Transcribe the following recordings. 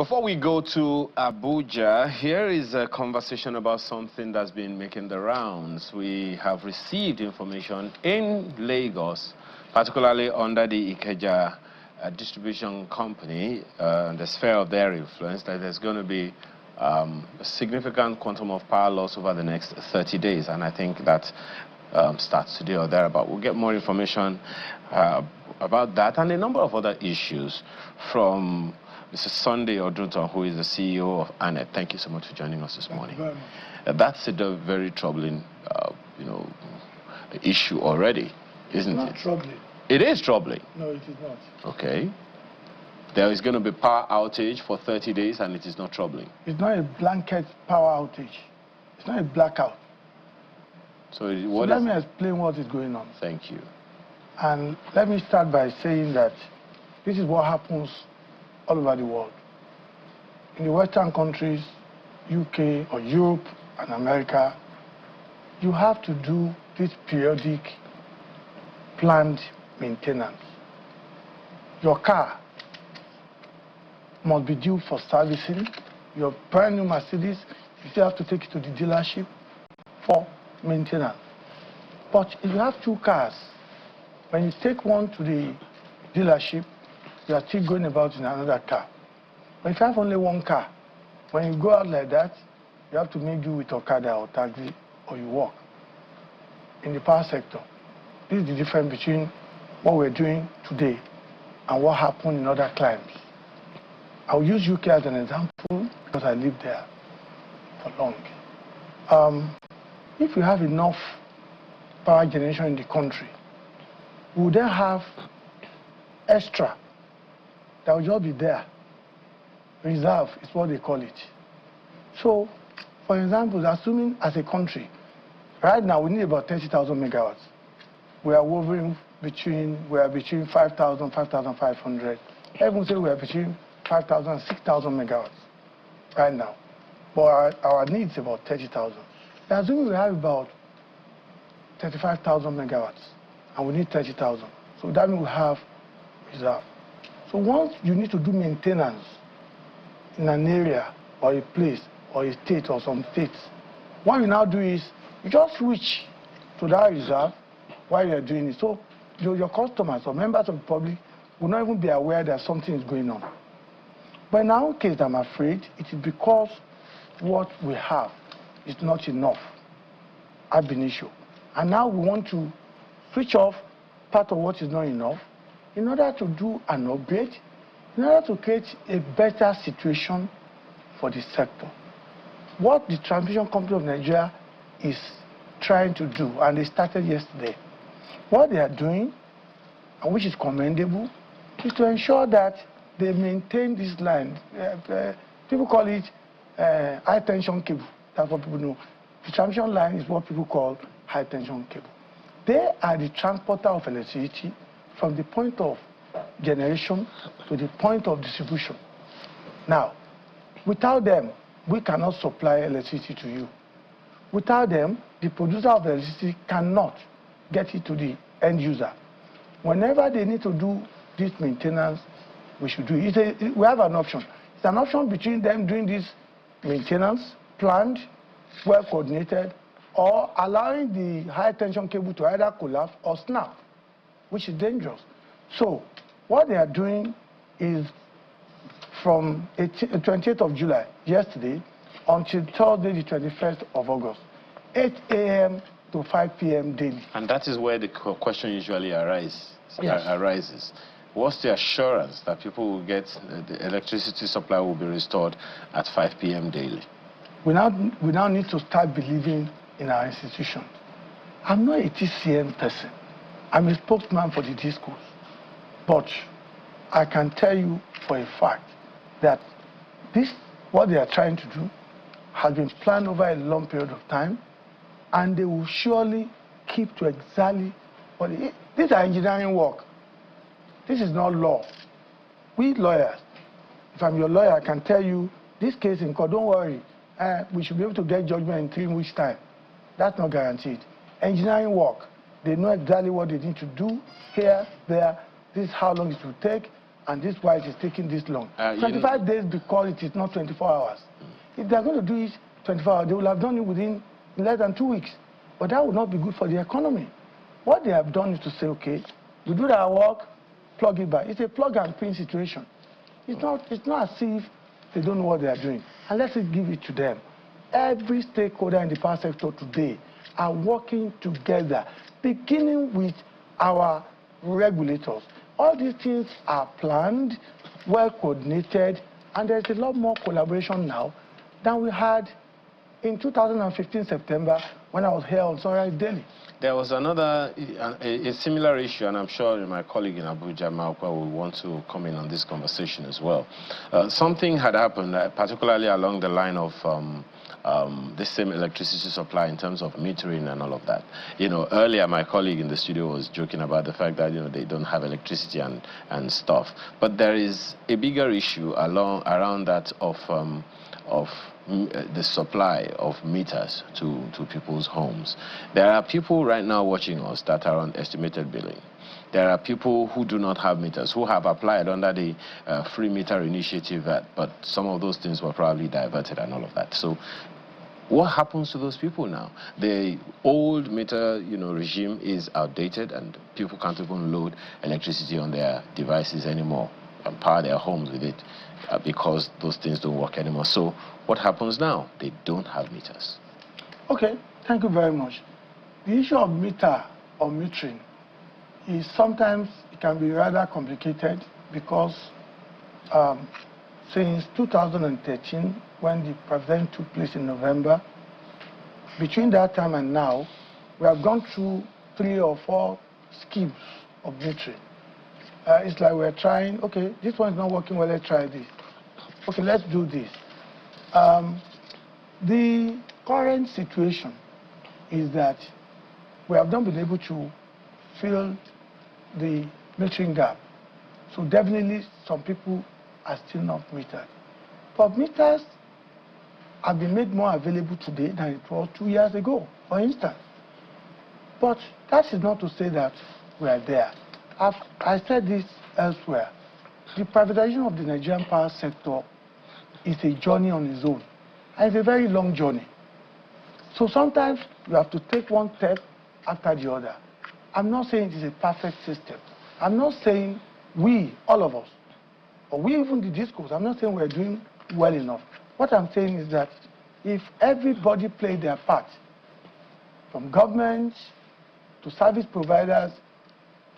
Before we go to Abuja, here is a conversation about something that's been making the rounds. We have received information in Lagos, particularly under the Ikeja distribution company, the sphere of their influence, that there's going to be a significant quantum of power loss over the next 30 days. And I think that starts today or thereabout. We'll get more information about that and a number of other issues from Mr. Sunday Odunton, who is the CEO of ANET. Thank you so much for joining us this morning. That's a very troubling, issue already, isn't it? It's not troubling. It is troubling. No, it is not. Okay. There is going to be power outage for 30 days, and it is not troubling. It's not a blanket power outage. It's not a blackout. So let me explain what is going on. Thank you. And let me start by saying that this is what happens all over the world. In the Western countries, UK or Europe and America, you have to do this periodic planned maintenance. Your car must be due for servicing. Your brand new Mercedes, you still have to take it to the dealership for maintenance. But if you have two cars, when you take one to the dealership, you are still going about in another car. But if you have only one car, when you go out like that, you have to make do with Okada or taxi, or you walk. In the power sector, this is the difference between what we're doing today and what happened in other climes. I'll use UK as an example because I lived there for long. If we have enough power generation in the country, we would then have extra that will just be there. Reserve is what they call it. So, for example, assuming as a country, right now we need about 30,000 megawatts. We are hovering between 5,000, 5,500. Even say we are between 5,000 and 6,000 megawatts right now. But our need is about 30,000. Assuming we have about 35,000 megawatts and we need 30,000. So that means we have reserve. So once you need to do maintenance in an area or a place or a state or some states, what you now do is you just switch to that reserve while you're doing it. So your customers or members of the public will not even be aware that something is going on. But in our case, I'm afraid it is because what we have is not enough ab initio. And now we want to switch off part of what is not enough in order to do an upgrade, in order to create a better situation for the sector. What the Transmission Company of Nigeria is trying to do, and they started yesterday, what they are doing, and which is commendable, is to ensure that they maintain this line. People call it high tension cable. That's what people know. The transmission line is what people call high tension cable. They are the transporter of electricity from the point of generation to the point of distribution. Now, without them, we cannot supply electricity to you. Without them, the producer of electricity cannot get it to the end user. Whenever they need to do this maintenance, we should do it. We have an option. It's an option between them doing this maintenance, planned, well coordinated, or allowing the high tension cable to either collapse or snap, which is dangerous. So what they are doing is from 28th of July, yesterday, until Thursday, the 21st of August, 8 a.m. to 5 p.m. daily. And that is where the question usually arises. Yes. What's the assurance that people will get the electricity supply will be restored at 5 p.m. daily? We now need to start believing in our institutions. I'm not a TCN person. I'm a spokesman for the discourse. But I can tell you for a fact that what they are trying to do, has been planned over a long period of time, and they will surely keep to exactly what it is. This is engineering work. This is not law. We lawyers, if I'm your lawyer, I can tell you, this case in court, don't worry, we should be able to get judgment in 3 weeks' time. That's not guaranteed. Engineering work, they know exactly what they need to do here, there, this is how long it will take, and this is why it is taking this long. 25 days because it is not 24 hours. If they are going to do it 24 hours, they will have done it within less than 2 weeks. But that would not be good for the economy. What they have done is to say, okay, we do our work, plug it back. It's a plug and print situation. It's not as if they don't know what they are doing. And let's give it to them. Every stakeholder in the power sector today are working together, beginning with our regulators. All these things are planned, well coordinated, and there's a lot more collaboration now than we had in 2015 September when I was here on Sunrise Daily. There was another, a similar issue, and I'm sure my colleague in Abuja, Malkwa, will want to come in on this conversation as well. Something had happened, particularly along the line of the same electricity supply in terms of metering and all of that. You know, earlier my colleague in the studio was joking about the fact that, you know, they don't have electricity and stuff. But there is a bigger issue around that of the supply of meters to people's homes. There are people right now watching us that are on estimated billing. There are people who do not have meters, who have applied under the free meter initiative, but some of those things were probably diverted and all of that. So what happens to those people now? The old meter, regime is outdated, and people can't even load electricity on their devices anymore and power their homes with it because those things don't work anymore. So what happens now? They don't have meters. Okay, thank you very much. The issue of meter or metering is sometimes it can be rather complicated because since 2013, when the president took place in November, between that time and now, we have gone through 3 or 4 schemes of metering. It's like we're trying, okay, this one's not working well, let's try this. Okay, let's do this. The current situation is that we have not been able to fill the metering gap. So definitely some people are still not metered. But meters have been made more available today than it was 2 years ago, for instance. But that is not to say that we are there. I said this elsewhere. The privatization of the Nigerian power sector is a journey on its own. And it's a very long journey. So sometimes you have to take one step after the other. I'm not saying it is a perfect system. I'm not saying we, all of us, or we even the discourse, I'm not saying we're doing well enough. What I'm saying is that if everybody played their part, from government to service providers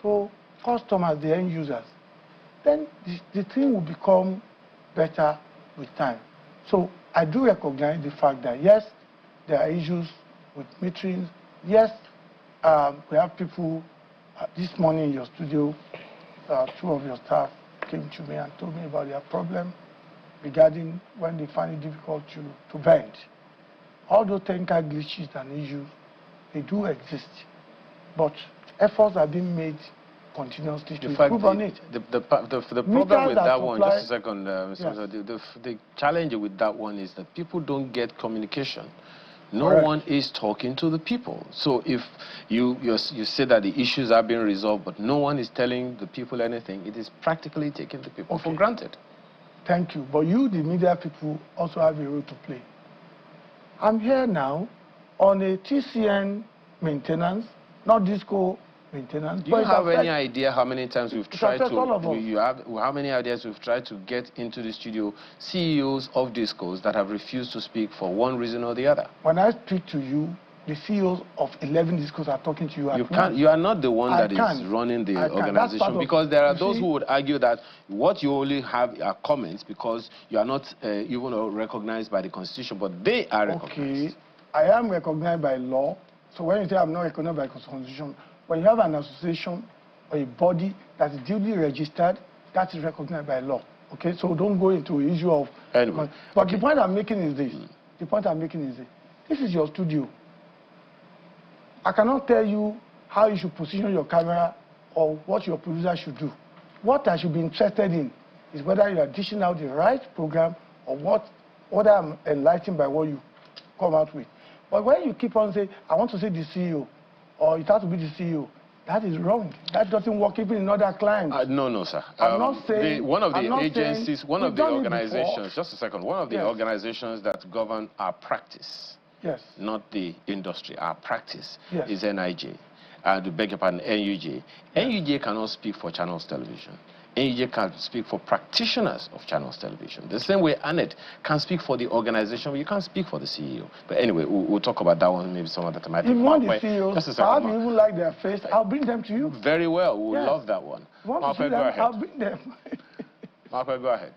to customers, the end users, then the thing will become better with time. So I do recognize the fact that, yes, there are issues with metering. Yes, we have people, this morning in your studio, 2 of your staff came to me and told me about their problem regarding when they find it difficult to bend. All those technical glitches and issues, they do exist. But efforts are being made continuously to improve on it. The problem with that one, just a second, yes. The challenge with that one is that people don't get communication. No Correct. One is talking to the people. So if you say that the issues are being resolved, but no one is telling the people anything, it is practically taking the people for granted. Thank you. But you, the media people, also have a role to play. I'm here now on a TCN maintenance, not disco maintenance. Do you have any idea how many times we've tried to, how many ideas we've tried to get into the studio CEOs of discos that have refused to speak for one reason or the other? When I speak to you, the CEOs of 11 discos are talking to you. You are not the one that is running the organization, because there are those who would argue that what you only have are comments because you are not even recognized by the Constitution, but they are recognized. Okay, I am recognized by law. So when you say I'm not recognized by the Constitution, when you have an association or a body that is duly registered, that is recognized by law. Okay, so don't go into the issue of... Anyway, but the point I'm making is this. The point I'm making is this. This is your studio. I cannot tell you how you should position your camera or what your producer should do. What I should be interested in is whether you are dishing out the right program or whether I'm enlightened by what you come out with. But when you keep on saying, I want to see the CEO, or it has to be the CEO, That is wrong. That doesn't work even in other clients. No, sir. I'm not saying... one of the agencies, one of the organizations, just a second, one of the yes. organizations that govern our practice, yes, not the industry, our practice, yes. is NIJ. To beg your pardon, NUJ. Yes. NUJ cannot speak for Channels Television. NUJ can speak for practitioners of Channels Television. The same way ANET can speak for the organization, but you can't speak for the CEO. But anyway, we'll talk about that one maybe some other time. If you want the CEOs, just a second, I even like their face, I'll bring them to you. Very well, we'll yes. love that one. Marco, go ahead. I'll bring them. Marco, go ahead.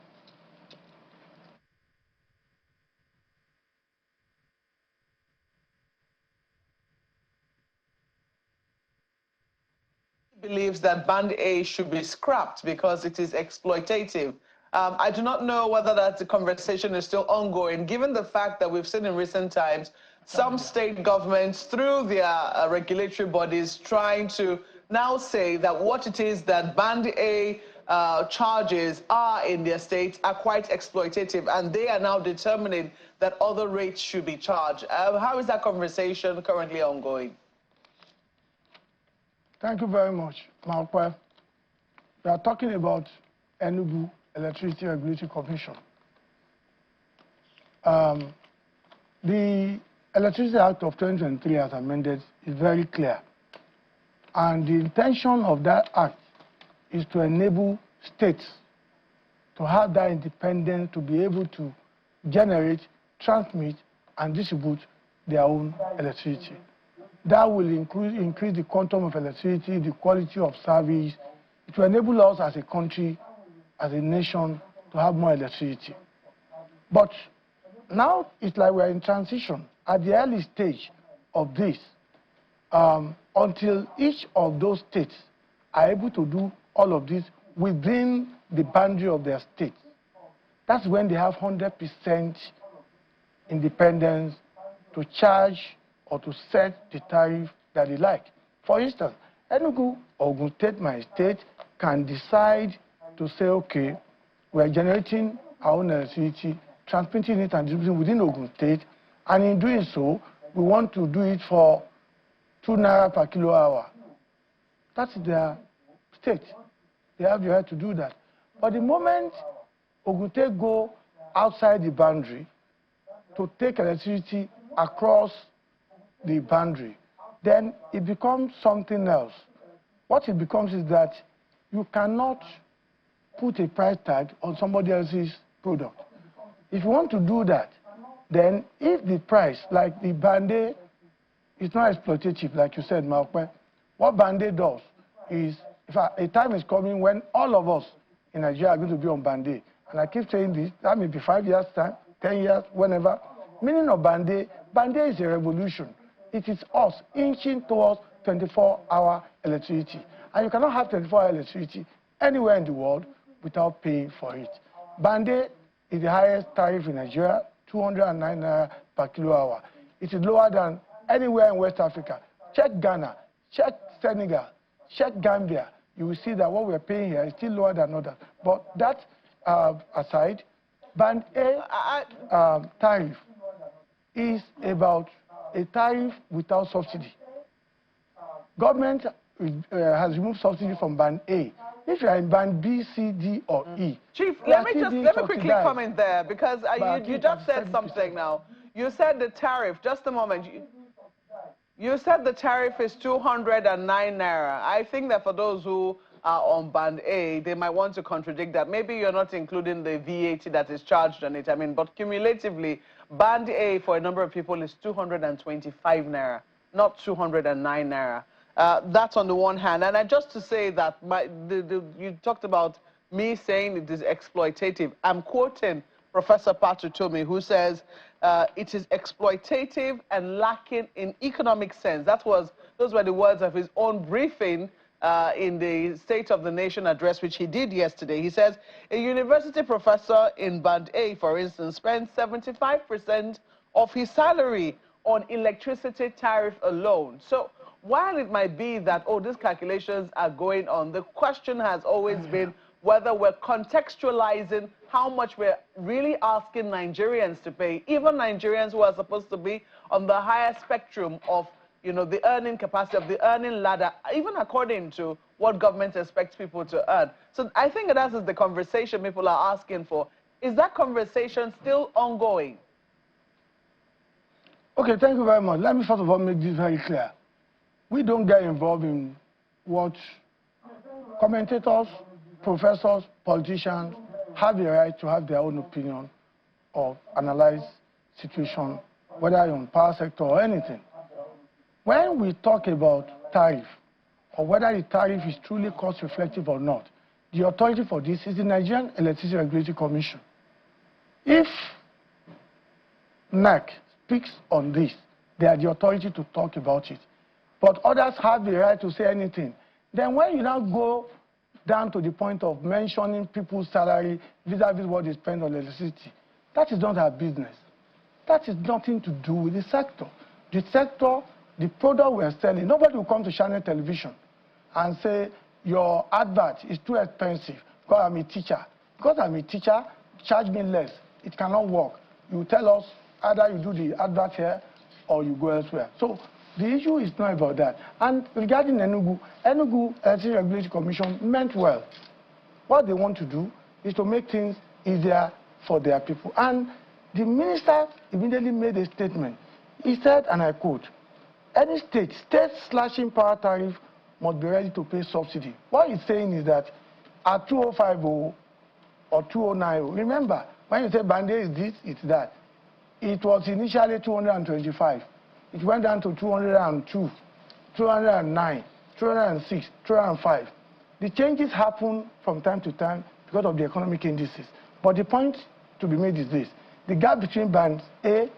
Believes that Band A should be scrapped because it is exploitative. I do not know whether that the conversation is still ongoing, given the fact that we've seen in recent times some state governments, through their regulatory bodies, trying to now say that what it is that Band A charges are in their states are quite exploitative, and they are now determining that other rates should be charged. How is that conversation currently ongoing? Thank you very much, Malkwe. We are talking about Enugu Electricity Regulatory Commission. The Electricity Act of 2023, as amended, is very clear. And the intention of that act is to enable states to have that independence to be able to generate, transmit, and distribute their own electricity. That will increase the quantum of electricity, the quality of service. It will enable us as a country, as a nation, to have more electricity. But now it's like we're in transition at the early stage of this, until each of those states are able to do all of this within the boundary of their states. That's when they have 100% independence to charge or to set the tariff that they like. For instance, Enugu, Ogun State, my state, can decide to say, okay, we're generating our own electricity, transmitting it and distributing within Ogun State, and in doing so, we want to do it for 2 naira per kilowatt hour. That's their state. They have the right to do that. But the moment Ogun State go outside the boundary to take electricity across the boundary, then it becomes something else. What it becomes is that you cannot put a price tag on somebody else's product. If you want to do that, then if the price, like the Band-A, is not exploitative, like you said, Malkwe, what Band-A does is, if a time is coming when all of us in Nigeria are going to be on Band-A, and I keep saying this, that may be 5 years' time, 10 years, whenever. Meaning of Band-A, Band-A is a revolution. It is us inching towards 24-hour electricity. And you cannot have 24-hour electricity anywhere in the world without paying for it. Band-A is the highest tariff in Nigeria, 209 naira per kilowatt hour. It is lower than anywhere in West Africa. Check Ghana, check Senegal, check Gambia. You will see that what we're paying here is still lower than others. But that aside, Band-A tariff is about a tariff without subsidy. Government has removed subsidy from Band-A. If you are in Band B, C, D, or E. Chief, let me quickly comment there, because you just said something now. You said the tariff, just a moment. You said the tariff is 209 naira. I think that for those who are on Band-A, they might want to contradict that. Maybe you're not including the VAT that is charged on it. I mean, but cumulatively, Band-A for a number of people is 225 naira, not 209 naira. That's on the one hand. And just to say that you talked about me saying it is exploitative. I'm quoting Professor Patutomi, who says it is exploitative and lacking in economic sense. Those were the words of his own briefing in the State of the Nation address, which he did yesterday. He says, a university professor in Band-A, for instance, spends 75% of his salary on electricity tariff alone. So while it might be that, oh, these calculations are going on, the question has always been whether we're contextualizing how much we're really asking Nigerians to pay, even Nigerians who are supposed to be on the higher spectrum of you know, the earning capacity of the earning ladder, even according to what government expects people to earn. So I think that is the conversation people are asking for. Is that conversation still ongoing? Okay, thank you very much. Let me first of all make this very clear. We don't get involved in what commentators, professors, politicians have the right to have their own opinion or analyze situation, whether on power sector or anything. When we talk about tariff, or whether the tariff is truly cost reflective or not, the authority for this is the Nigerian Electricity Regulatory Commission. If NEC speaks on this, they are the authority to talk about it. But others have the right to say anything. Then when you now go down to the point of mentioning people's salary vis-a-vis what they spend on electricity, that is not our business. That is nothing to do with the sector. The sector, the product we are selling, nobody will come to Channel Television and say, your advert is too expensive because I'm a teacher. Because I'm a teacher, charge me less. It cannot work. You tell us either you do the advert here or you go elsewhere. So the issue is not about that. And regarding Enugu Electricity Regulatory Commission meant well. What they want to do is to make things easier for their people. And the minister immediately made a statement. He said, and I quote, any state slashing power tariff must be ready to pay subsidy. What he's saying is that at 2050 or 2090, remember, when you say band is this, it's that. It was initially 225. It went down to 202, 209, 206, 205. The changes happen from time to time because of the economic indices. But the point to be made is this. The gap between band A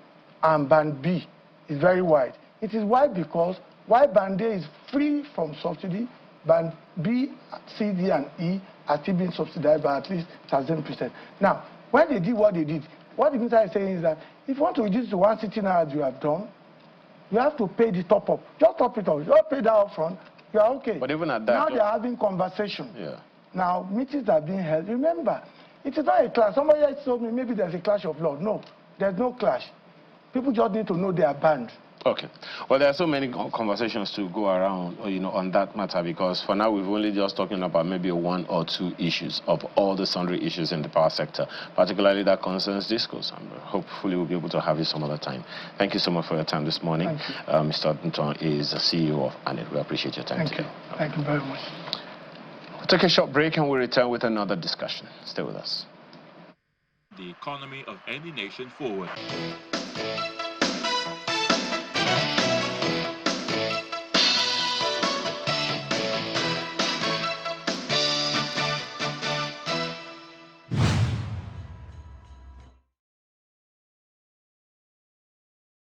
and band B is very wide. It is wide because while band A is free from subsidy, band B, C, D, and E are still being subsidized by at least 10%. Now, when they did what they did, what the minister is saying is that if you want to reduce to 160 naira as you have done, you have to pay the top up. Just top it up. You don't pay that up front, you are okay. But even at that, now they are having conversation. Yeah. Now, meetings are being held. Remember, it is not a clash. Somebody else told me maybe there's a clash of law. No, there's no clash. People just need to know they are banned. Okay. Well, there are so many conversations to go around, you know, on that matter, because for now we've only just talking about maybe one or two issues of all the sundry issues in the power sector, particularly that concerns discourse. And hopefully we'll be able to have you some other time. Thank you so much for your time this morning. Mr. Nton is the CEO of ANIT. We appreciate your time today. Thank you very much. We'll take a short break and we'll return with another discussion. Stay with us. The economy of any nation forward.